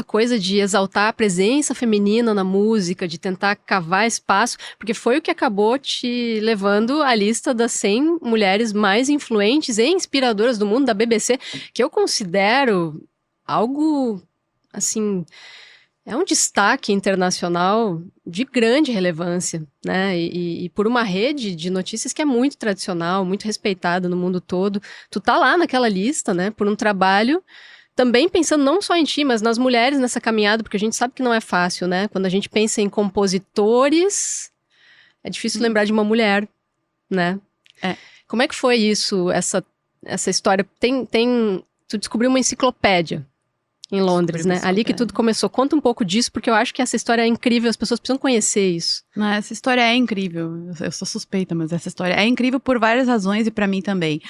coisa de exaltar a presença feminina na música, de tentar cavar espaço, porque foi o que acabou te levando à lista das 100 mulheres mais influentes e inspiradoras do mundo, da BBC, que eu considero algo, assim, é um destaque internacional de grande relevância, né? E por uma rede de notícias que é muito tradicional, muito respeitada no mundo todo. Tu tá lá naquela lista, né? Por um trabalho também pensando não só em ti, mas nas mulheres nessa caminhada, porque a gente sabe que não é fácil, né? Quando a gente pensa em compositores, é difícil lembrar de uma mulher, né? É. Como é que foi isso, essa história? Tu descobriu uma enciclopédia em Londres, né? Ali que tudo começou. Conta um pouco disso, porque eu acho que essa história é incrível, as pessoas precisam conhecer isso. Não, essa história é incrível. Eu sou suspeita, mas essa história é incrível por várias razões e pra mim também.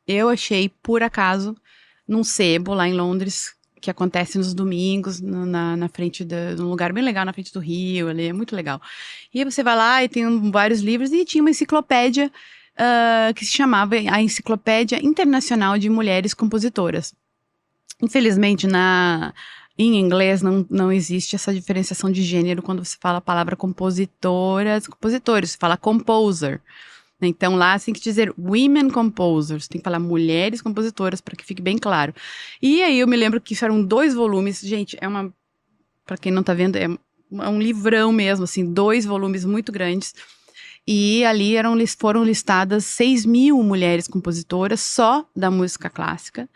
Eu achei, por acaso, num sebo lá em Londres, que acontece nos domingos, na frente num lugar bem legal, na frente do rio, ali, é muito legal. E aí você vai lá e tem vários livros, e tinha uma enciclopédia que se chamava a Enciclopédia Internacional de Mulheres Compositoras. Infelizmente, em inglês não existe essa diferenciação de gênero quando você fala a palavra compositores, você fala composer. Então, lá você tem que dizer women composers, tem que falar mulheres compositoras, para que fique bem claro. E aí eu me lembro que isso eram 2 volumes, gente, para quem não tá vendo, é um livrão mesmo, assim, 2 volumes muito grandes. E ali foram listadas 6.000 mulheres compositoras só da música clássica,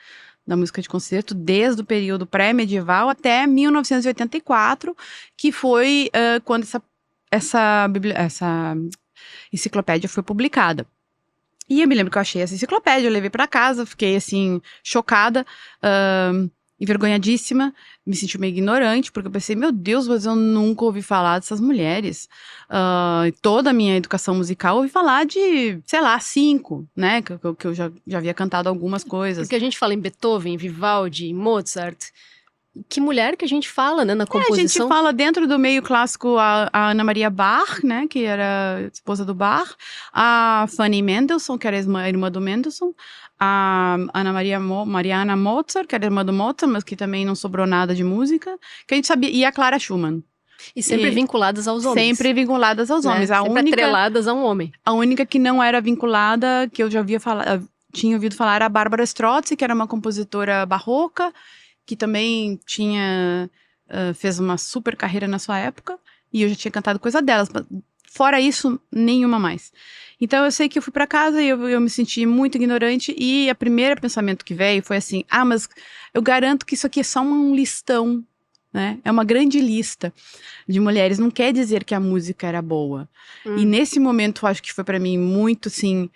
da música de concerto, desde o período pré-medieval até 1984, que foi quando essa enciclopédia foi publicada. E eu me lembro que eu achei essa enciclopédia, eu levei para casa, fiquei assim, chocada, envergonhadíssima, me senti meio ignorante, porque eu pensei, meu Deus, mas eu nunca ouvi falar dessas mulheres. Toda a minha educação musical, eu ouvi falar de, sei lá, 5, né, que eu já havia cantado algumas coisas. Porque a gente fala em Beethoven, Vivaldi, Mozart. Que mulher que a gente fala, né, na composição? A gente fala dentro do meio clássico a Ana Maria Bach, né, que era esposa do Bach, a Fanny Mendelssohn, que era irmã do Mendelssohn, a Mariana Mozart, que era irmã do Mozart, mas que também não sobrou nada de música, que a gente sabia, e a Clara Schumann. E sempre vinculadas aos homens. Sempre vinculadas aos homens. Sempre atreladas a um homem. A única que não era vinculada, que eu já tinha ouvido falar, era a Bárbara Strozzi, que era uma compositora barroca, que também fez uma super carreira na sua época, e eu já tinha cantado coisa delas, mas fora isso, nenhuma mais. Então eu sei que eu fui pra casa e eu me senti muito ignorante, e o primeiro pensamento que veio foi assim, mas eu garanto que isso aqui é só um listão, né? É uma grande lista de mulheres, não quer dizer que a música era boa. E nesse momento, eu acho que foi pra mim muito, assim,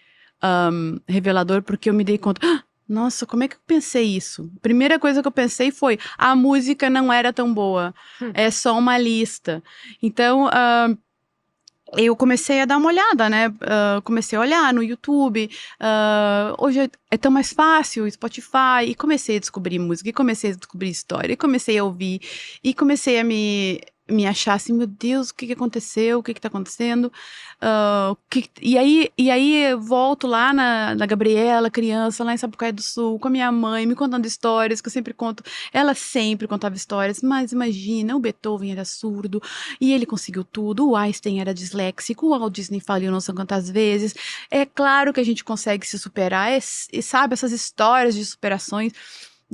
revelador, porque eu me dei conta, nossa, como é que eu pensei isso? A primeira coisa que eu pensei foi, a música não era tão boa, é só uma lista. Então, eu comecei a dar uma olhada, né? Comecei a olhar no YouTube, hoje é tão mais fácil, Spotify, e comecei a descobrir música, e comecei a descobrir história, e comecei a ouvir, e comecei a me achar assim, meu Deus, o que aconteceu, o que tá acontecendo, e aí eu volto lá na Gabriela, criança, lá em Sapucaí do Sul, com a minha mãe, me contando histórias, que eu sempre conto, ela sempre contava histórias, mas imagina, o Beethoven era surdo, e ele conseguiu tudo, o Einstein era disléxico, o Walt Disney faliu não sei quantas vezes, é claro que a gente consegue se superar, sabe, essas histórias de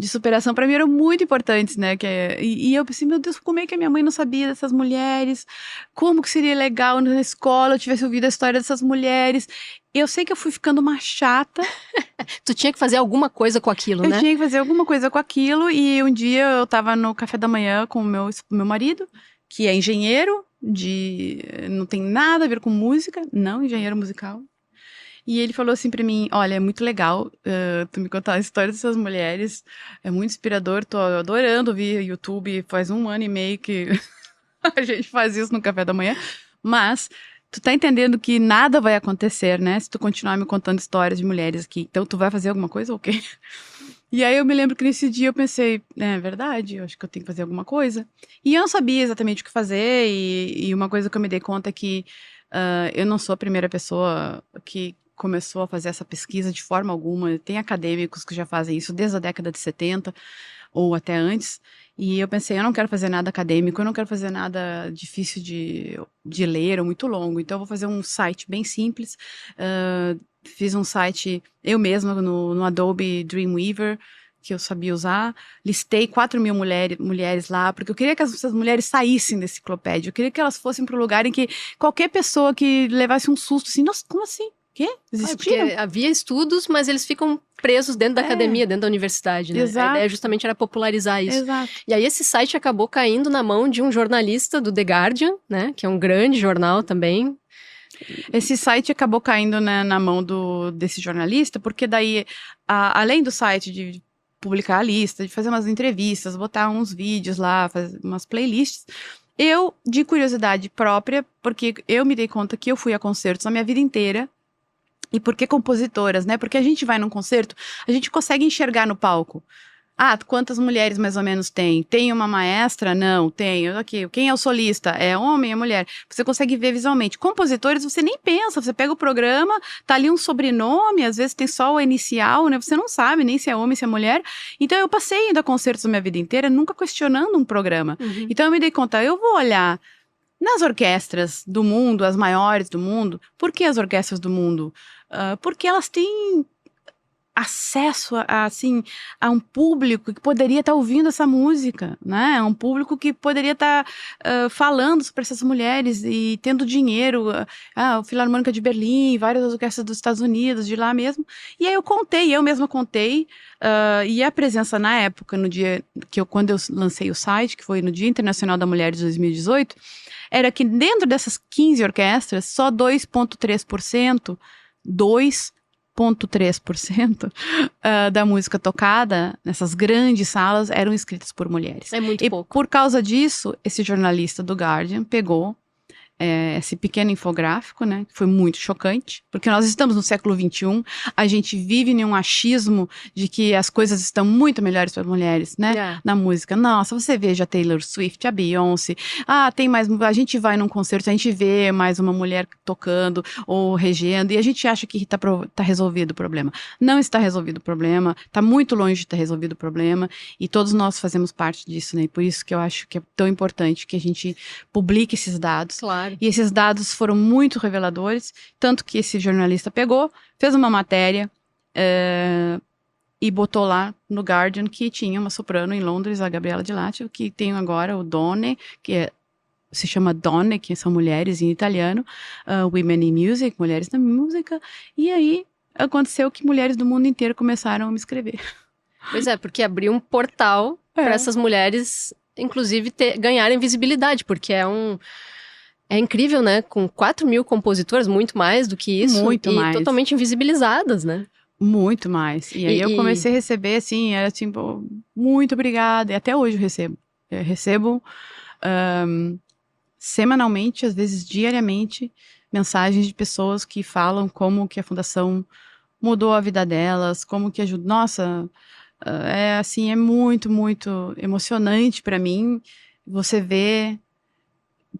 superação para mim eram muito importantes, né, e eu pensei, meu Deus, como é que a minha mãe não sabia dessas mulheres, como que seria legal na escola eu tivesse ouvido a história dessas mulheres. Eu sei que eu fui ficando uma chata. Tu tinha que fazer alguma coisa com aquilo, né? Eu tinha que fazer alguma coisa com aquilo, e um dia eu tava no café da manhã com o meu marido, que é engenheiro, não tem nada a ver com música, não, engenheiro musical. E ele falou assim pra mim, olha, é muito legal tu me contar a história dessas mulheres, é muito inspirador, tô adorando ouvir YouTube, faz 1 ano e meio que a gente faz isso no café da manhã, mas tu tá entendendo que nada vai acontecer, né, se tu continuar me contando histórias de mulheres aqui, então tu vai fazer alguma coisa ou quê? E aí eu me lembro que nesse dia eu pensei, é verdade, eu acho que eu tenho que fazer alguma coisa. E eu não sabia exatamente o que fazer, e uma coisa que eu me dei conta é que eu não sou a primeira pessoa que começou a fazer essa pesquisa de forma alguma. Tem acadêmicos que já fazem isso desde a década de 70. ou até antes. E eu pensei, eu não quero fazer nada acadêmico, eu não quero fazer nada difícil de ler ou muito longo. Então, eu vou fazer um site bem simples. Fiz um site eu mesma no Adobe Dreamweaver, que eu sabia usar. Listei 4.000 mulheres lá, porque eu queria que essas mulheres saíssem da enciclopédia. Eu queria que elas fossem para um lugar em que qualquer pessoa que levasse um susto, assim, nossa, como assim? Quê? Existiram? Porque havia estudos, mas eles ficam presos dentro da academia, dentro da universidade, né? Exato. A ideia justamente era popularizar isso. Exato. E aí esse site acabou caindo na mão de um jornalista do The Guardian, né? Que é um grande jornal também. Esse site acabou caindo, né, na mão desse jornalista, porque daí, além do site de publicar a lista, de fazer umas entrevistas, botar uns vídeos lá, fazer umas playlists, eu, de curiosidade própria, porque eu me dei conta que eu fui a concertos a minha vida inteira. E por que compositoras, né? Porque a gente vai num concerto, a gente consegue enxergar no palco. Ah, quantas mulheres mais ou menos tem? Tem uma maestra? Não, tem. Okay. Quem é o solista? É homem, é mulher? Você consegue ver visualmente. Compositores, você nem pensa, você pega o programa, tá ali um sobrenome, às vezes tem só o inicial, né? Você não sabe nem se é homem, se é mulher. Então, eu passei indo a concertos a minha vida inteira, nunca questionando um programa. Uhum. Então, eu me dei conta, eu vou olhar nas orquestras do mundo, as maiores do mundo. Por que as orquestras do mundo? Porque elas têm acesso assim, a um público que poderia estar ouvindo essa música, né? Um público que poderia estar falando sobre essas mulheres e tendo dinheiro. O Filarmônica de Berlim, várias orquestras dos Estados Unidos, de lá mesmo. E aí eu mesma contei, e a presença na época, no dia quando eu lancei o site, que foi no Dia Internacional da Mulher de 2018, era que dentro dessas 15 orquestras, só 2,3%, 2,3% da música tocada nessas grandes salas eram escritas por mulheres. É muito pouco. Por causa disso, esse jornalista do Guardian pegou esse pequeno infográfico, né, que foi muito chocante, porque nós estamos no século XXI, a gente vive em um achismo de que as coisas estão muito melhores para as mulheres, né, na música. Nossa, você veja a Taylor Swift, a Beyoncé, tem mais, a gente vai num concerto, a gente vê mais uma mulher tocando ou regendo, e a gente acha que tá resolvido o problema. Não está resolvido o problema, está muito longe de estar resolvido o problema, e todos nós fazemos parte disso, né, e por isso que eu acho que é tão importante que a gente publique esses dados. Claro. E esses dados foram muito reveladores, tanto que esse jornalista pegou, fez uma matéria e botou lá no Guardian que tinha uma soprano em Londres, a Gabriela Di Latio, que tem agora o Donne, se chama Donne, que são mulheres em italiano, Women in Music, mulheres na música, e aí aconteceu que mulheres do mundo inteiro começaram a me escrever. Pois é, porque abriu um portal para essas mulheres, inclusive, ganharem visibilidade, porque é incrível, né? Com 4.000 compositoras, muito mais do que isso. Muito mais. Totalmente invisibilizadas, né? Muito mais. E aí eu comecei a receber, assim, era tipo, muito obrigada. E até hoje eu recebo. Eu recebo semanalmente, às vezes diariamente, mensagens de pessoas que falam como que a fundação mudou a vida delas, como que ajuda. Nossa, assim, é muito, muito emocionante para mim você ver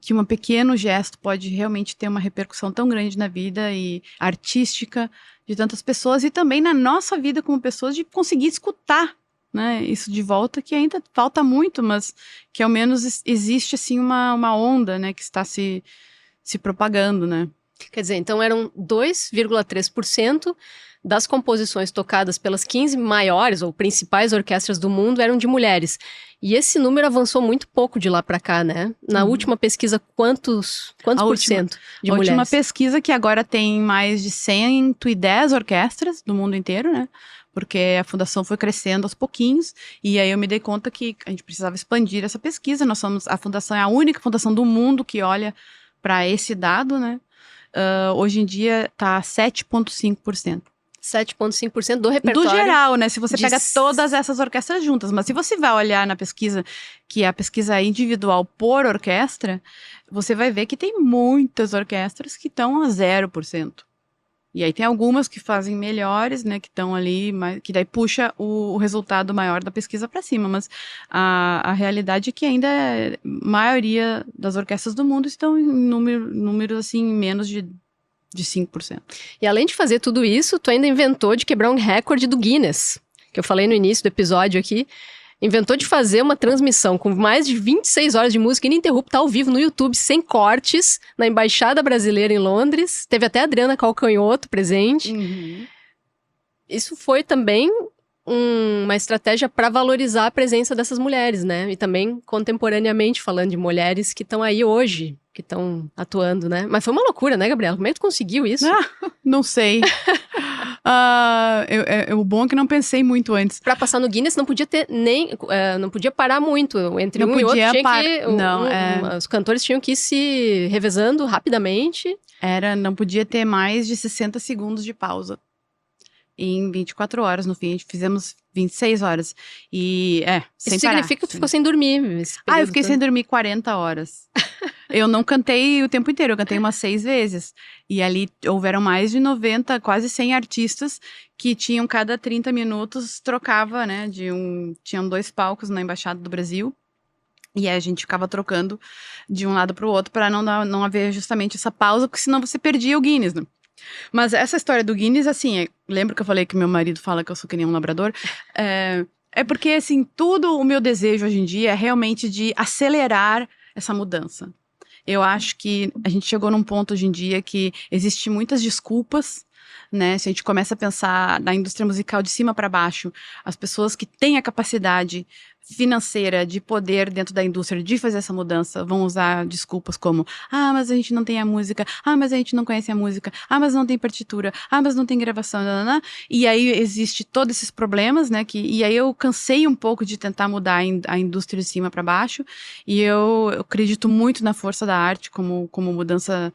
que um pequeno gesto pode realmente ter uma repercussão tão grande na vida e artística de tantas pessoas e também na nossa vida como pessoas de conseguir escutar, né, isso de volta, que ainda falta muito, mas que ao menos existe assim uma onda, né, que está se propagando, né. Quer dizer, então eram 2,3% das composições tocadas pelas 15 maiores ou principais orquestras do mundo eram de mulheres. E esse número avançou muito pouco de lá para cá, né? Na última pesquisa, quantos por cento de mulheres? A última pesquisa, que agora tem mais de 110 orquestras do mundo inteiro, né? Porque a fundação foi crescendo aos pouquinhos, e aí eu me dei conta que a gente precisava expandir essa pesquisa. A fundação é a única fundação do mundo que olha para esse dado, né? Hoje em dia está 7,5%. 7,5% do repertório. Do geral, né? Se você pega todas essas orquestras juntas. Mas se você vai olhar na pesquisa, que é a pesquisa individual por orquestra, você vai ver que tem muitas orquestras que estão a 0%. E aí tem algumas que fazem melhores, né? Que estão ali, que daí puxa o resultado maior da pesquisa para cima. Mas a realidade é que ainda a maioria das orquestras do mundo estão em números assim, menos de 5%. E além de fazer tudo isso, tu ainda inventou de quebrar um recorde do Guinness, que eu falei no início do episódio aqui, inventou de fazer uma transmissão com mais de 26 horas de música ininterrupta ao vivo no YouTube, sem cortes, na Embaixada Brasileira em Londres. Teve até a Adriana Calcanhoto presente. Isso foi também uma estratégia para valorizar a presença dessas mulheres, né? E também contemporaneamente falando de mulheres que estão aí hoje, que estão atuando, né? Mas foi uma loucura, né, Gabriela? Como é que tu conseguiu isso? Não sei. O bom é que não pensei muito antes. Pra passar no Guinness não podia ter não podia parar muito. Entre Não um e outro podia tinha os cantores tinham que ir se revezando rapidamente. Não podia ter mais de 60 segundos de pausa. Em 24 horas, no fim, fizemos 26 horas. E, sem Isso significa que tu ficou sem dormir. Eu fiquei sem dormir 40 horas. Eu não cantei o tempo inteiro, eu cantei umas 6 vezes. E ali houveram mais de 90, quase 100 artistas que tinham cada 30 minutos, trocava, né? Tinham 2 palcos na Embaixada do Brasil. E aí a gente ficava trocando de um lado para o outro para não haver justamente essa pausa, porque senão você perdia o Guinness, né? Mas essa história do Guinness, assim, lembra que eu falei que meu marido fala que eu sou que nem um labrador? É porque, assim, tudo o meu desejo hoje em dia é realmente de acelerar essa mudança. Eu acho que a gente chegou num ponto hoje em dia que existem muitas desculpas, né? Se a gente começa a pensar na indústria musical de cima para baixo, as pessoas que têm a capacidade financeira de poder dentro da indústria de fazer essa mudança vão usar desculpas como mas a gente não tem a música, mas a gente não conhece a música, mas não tem partitura, mas não tem gravação, e aí existe todos esses problemas, né, e aí eu cansei um pouco de tentar mudar a indústria de cima para baixo, e eu acredito muito na força da arte como mudança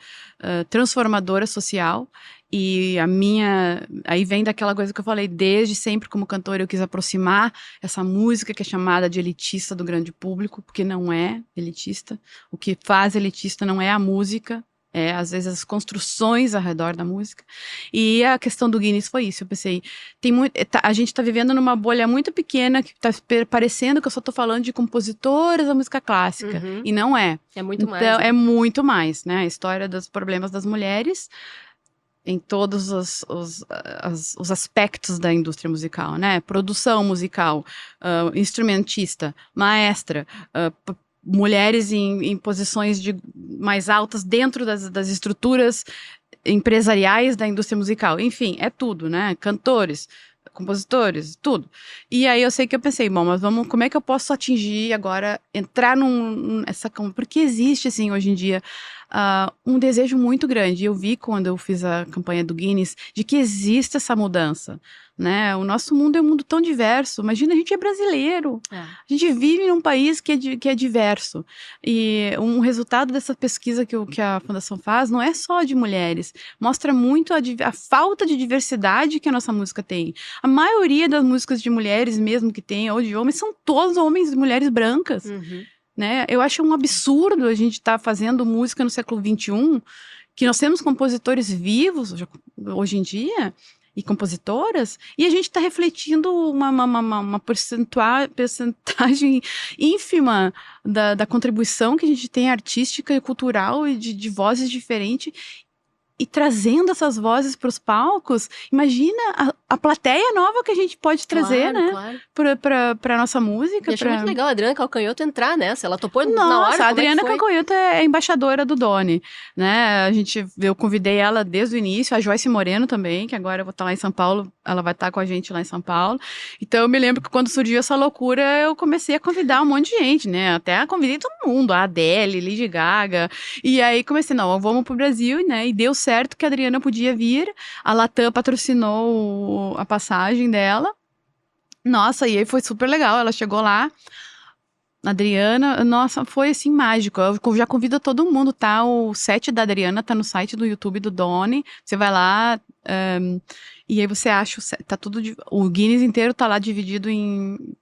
transformadora social. E aí vem daquela coisa que eu falei, desde sempre como cantora eu quis aproximar essa música que é chamada de elitista do grande público, porque não é elitista. O que faz elitista não é a música, às vezes as construções ao redor da música. E a questão do Guinness foi isso, eu pensei, a gente tá vivendo numa bolha muito pequena, que tá parecendo que eu só tô falando de compositoras da música clássica, e não é. É muito mais. Então, né? é muito mais, né? A história dos problemas das mulheres em todos os aspectos da indústria musical, né? Produção musical, instrumentista, maestra, mulheres em posições mais altas dentro das estruturas empresariais da indústria musical. Enfim, é tudo, né? Cantores, compositores, tudo. E aí eu sei que eu pensei, bom, mas como é que eu posso atingir agora, entrar porque existe, assim, hoje em dia, um desejo muito grande. Eu vi quando eu fiz a campanha do Guinness, de que existe essa mudança, né? O nosso mundo é um mundo tão diverso. Imagina, a gente é brasileiro. A gente vive num país que é diverso. E um resultado dessa pesquisa que a Fundação faz não é só de mulheres. Mostra muito a falta de diversidade que a nossa música tem. A maioria das músicas de mulheres mesmo que tem, ou de homens, são todos homens e mulheres brancas. Né? Eu acho um absurdo a gente estar fazendo música no século XXI, que nós temos compositores vivos hoje em dia, e compositoras, e a gente está refletindo uma percentagem ínfima da contribuição que a gente tem artística e cultural e de vozes diferentes, e trazendo essas vozes para os palcos. Imagina a plateia nova que a gente pode trazer, né? Claro. Pra nossa música. E achei muito legal a Adriana Calcanhoto entrar nessa. Ela topou na hora. Nossa, a Adriana Calcanhoto é embaixadora do Doni, né? Eu convidei ela desde o início, a Joyce Moreno também, que agora eu vou estar lá em São Paulo, ela vai estar com a gente lá em São Paulo. Então eu me lembro que quando surgiu essa loucura, eu comecei a convidar um monte de gente, né? Até convidei todo mundo, a Adele, Lady Gaga. E aí comecei, vamos pro Brasil, né? E deu certo que a Adriana podia vir, a Latam patrocinou a passagem dela. Nossa, e aí foi super legal, ela chegou lá, a Adriana, nossa, foi assim mágico. Eu já convido todo mundo, tá? O set da Adriana tá no site do YouTube do Doni, você vai lá, e aí você acha, tá tudo, o Guinness inteiro tá lá dividido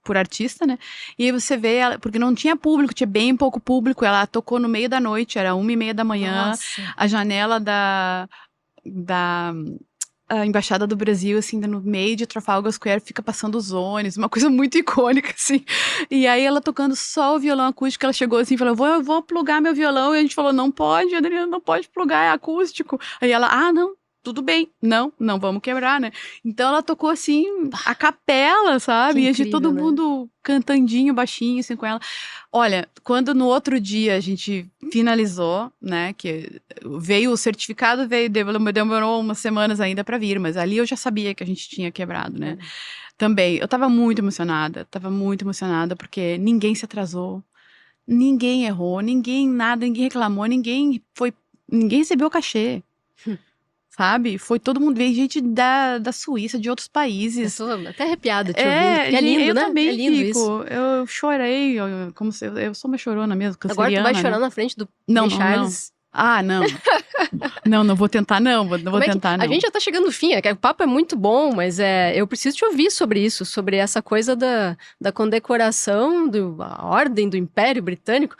por artista, né? E aí você vê, porque não tinha público, tinha bem pouco público, ela tocou no meio da noite, era 1h30 da manhã, Nossa. A janela a Embaixada do Brasil, assim, no meio de Trafalgar Square, fica passando os ônibus, uma coisa muito icônica, assim. E aí ela tocando só o violão acústico, ela chegou assim e falou, eu vou plugar meu violão, e a gente falou, não pode, Adriana, não pode plugar, é acústico. Aí ela, não, tudo bem. Não vamos quebrar, né? Então ela tocou assim, a capela, sabe? Que E a gente, incrível, todo né? mundo cantandinho, baixinho, assim, com ela. Olha, quando no outro dia a gente finalizou, né? Que veio o certificado, demorou umas semanas ainda pra vir, mas ali eu já sabia que a gente tinha quebrado, né? Também, eu tava muito emocionada, porque ninguém se atrasou, ninguém errou, ninguém nada, ninguém reclamou, ninguém recebeu cachê. Sabe? Foi todo mundo, veio gente da Suíça, de outros Eu países. tô até arrepiada te ouvindo, porque é lindo, Eu né? É também lindo fico. isso. Eu chorei, como se eu sou uma chorona mesmo, Agora tu vai canceriana, chorar né? na frente do Não, Rei não, não. Charles. Ah, não. Não vou tentar, não. Não vou Como é que... tentar, A não. gente já tá chegando no fim, que o papo é muito bom, mas eu preciso te ouvir sobre isso, sobre essa coisa da condecoração, a ordem do Império Britânico.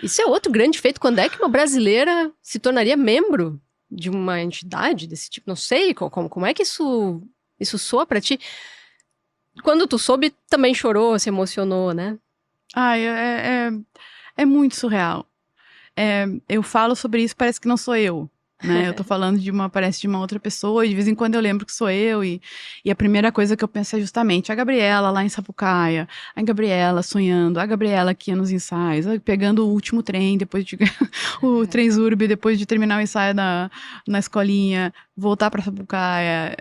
Isso é outro grande feito. Quando é que uma brasileira se tornaria membro de uma entidade desse tipo? Não sei, como é que isso soa pra ti? Quando tu soube, também chorou, se emocionou, né? Ai, é muito surreal. Eu falo sobre isso, parece que não sou eu, né? Eu tô falando parece de uma outra pessoa, e de vez em quando eu lembro que sou eu, e a primeira coisa que eu penso é justamente a Gabriela lá em Sapucaia, a Gabriela sonhando, a Gabriela aqui nos ensaios, pegando o último trem, depois de o Transurb, depois de terminar o ensaio na escolinha, voltar pra Sapucaia,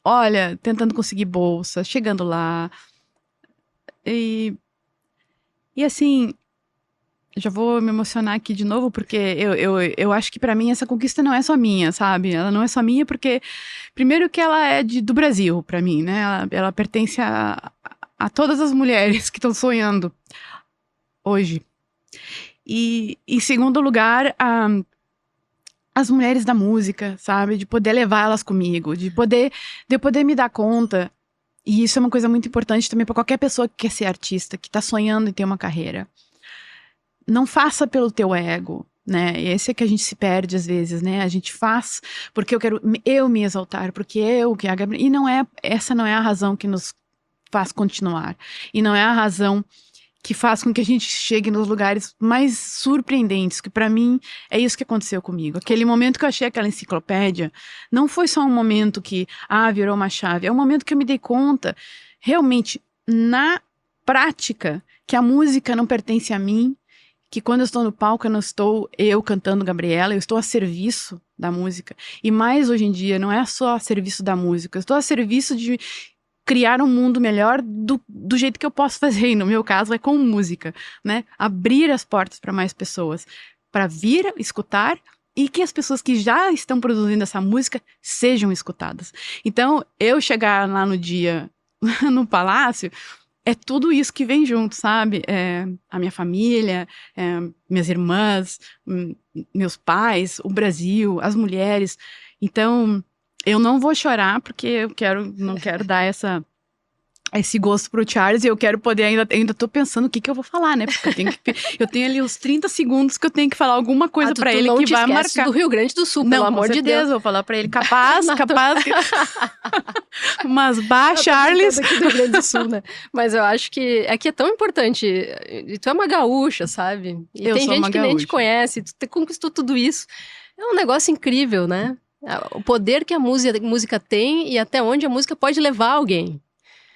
olha, tentando conseguir bolsa, chegando lá, e assim, já vou me emocionar aqui de novo, porque eu acho que pra mim essa conquista não é só minha, sabe? Ela não é só minha porque, primeiro que ela é do Brasil, pra mim, né? Ela pertence a todas as mulheres que estão sonhando hoje. E, em segundo lugar, as mulheres da música, sabe? De poder levar elas comigo, de eu poder me dar conta. E isso é uma coisa muito importante também pra qualquer pessoa que quer ser artista, que tá sonhando em ter uma carreira. Não faça pelo teu ego, né? Esse é que a gente se perde às vezes, né? A gente faz porque eu quero me exaltar, porque que a Gabriela... E essa não é a razão que nos faz continuar. E não é a razão que faz com que a gente chegue nos lugares mais surpreendentes, que pra mim é isso que aconteceu comigo. Aquele momento que eu achei aquela enciclopédia, não foi só um momento que, virou uma chave, é um momento que eu me dei conta, realmente, na prática, que a música não pertence a mim, que quando eu estou no palco, eu não estou eu cantando Gabriela, eu estou a serviço da música. E mais hoje em dia, não é só a serviço da música, eu estou a serviço de criar um mundo melhor do jeito que eu posso fazer, e no meu caso é com música, né? Abrir as portas para mais pessoas, para vir escutar e que as pessoas que já estão produzindo essa música sejam escutadas. Então, eu chegar lá no dia, no palácio, é tudo isso que vem junto, sabe? A minha família, minhas irmãs, meus pais, o Brasil, as mulheres. Então, eu não vou chorar porque não quero dar esse gosto pro Charles, e eu quero poder, ainda tô pensando o que eu vou falar, né? Porque eu tenho ali os 30 segundos que eu tenho que falar alguma coisa pra ele que vai marcar. Do Rio Grande do Sul, Não, pelo amor de Deus. Vou falar pra ele, capaz. Mas Charles. Aqui do Rio Grande do Sul, né? Mas eu acho que aqui é tão importante. E tu é uma gaúcha, sabe? E Eu tem sou gente uma que nem te gaúcha. conhece, tu conquistou tudo isso. É um negócio incrível, né? O poder que a música tem e até onde a música pode levar alguém.